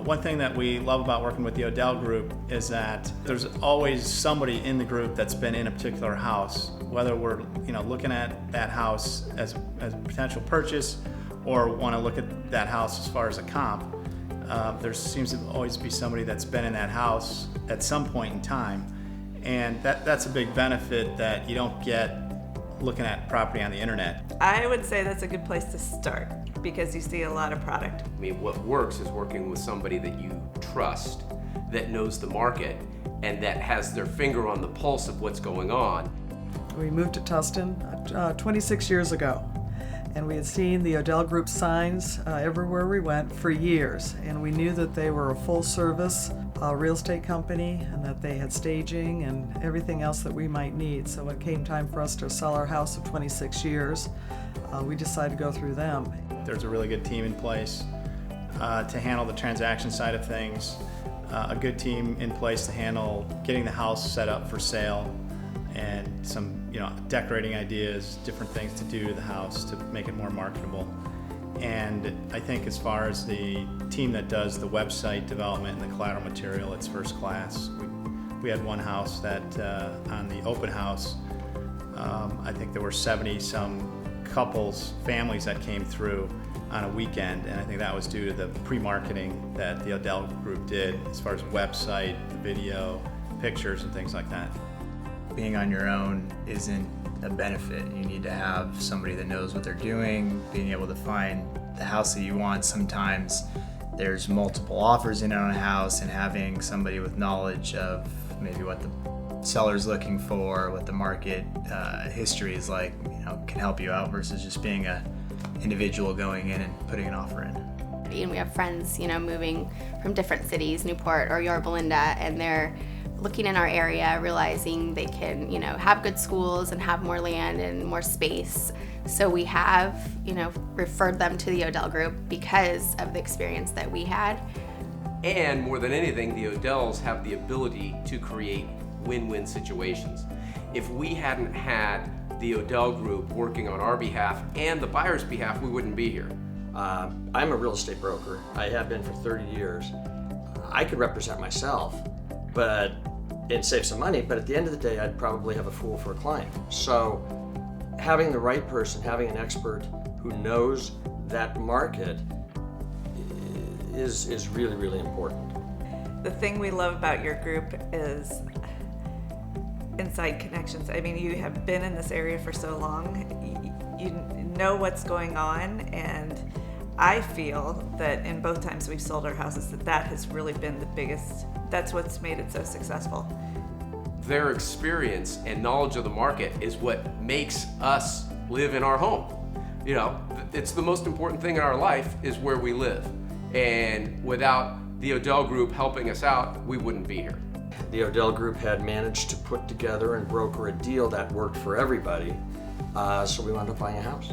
One thing that we love about working with the Odell Group is that there's always somebody in the group that's been in a particular house, whether we're looking at that house as a potential purchase or want to look at that house as far as a comp. There seems to always be somebody that's been in that house at some point in time, and that's a big benefit that you don't get looking at property on the internet. I would say that's a good place to start because you see a lot of product. I mean, what works is working with somebody that you trust, that knows the market, and that has their finger on the pulse of what's going on. We moved to Tustin 26 years ago, and we had seen the Odell Group signs everywhere we went for years, and we knew that they were a full-service real estate company and that they had staging and everything else that we might need. So when it came time for us to sell our house of 26 years, we decided to go through them. There's a really good team in place to handle the transaction side of things, a good team in place to handle getting the house set up for sale, and some decorating ideas, different things to do to the house to make it more marketable. And I think as far as the team that does the website development and the collateral material, it's first class. We had one house that on the open house, I think there were 70 some couples, families that came through on a weekend, and I think that was due to the pre-marketing that the Odell Group did as far as website, video, pictures, and things like that. Being on your own isn't a benefit. You need to have somebody that knows what they're doing, being able to find the house that you want. Sometimes there's multiple offers in on a house, and having somebody with knowledge of maybe what the seller's looking for, what the market history is like, can help you out versus just being a individual going in and putting an offer in. And we have friends, moving from different cities, Newport or Yorba Linda, and they're looking in our area, realizing they can, have good schools and have more land and more space. So we have, referred them to the Odell Group because of the experience that we had. And more than anything, the Odells have the ability to create win-win situations. If we hadn't had the Odell Group working on our behalf and the buyer's behalf, we wouldn't be here. I'm a real estate broker. I have been for 30 years. I could represent myself, and save some money, but at the end of the day, I'd probably have a fool for a client. So having the right person, having an expert who knows that market is really, really important. The thing we love about your group is inside connections. I mean, you have been in this area for so long, you know what's going on, and I feel that in both times we've sold our houses that has really been the biggest, that's what's made it so successful. Their experience and knowledge of the market is what makes us live in our home. It's the most important thing in our life is where we live. And without the Odell Group helping us out, we wouldn't be here. The Odell Group had managed to put together and broker a deal that worked for everybody, so we wound up buying a house.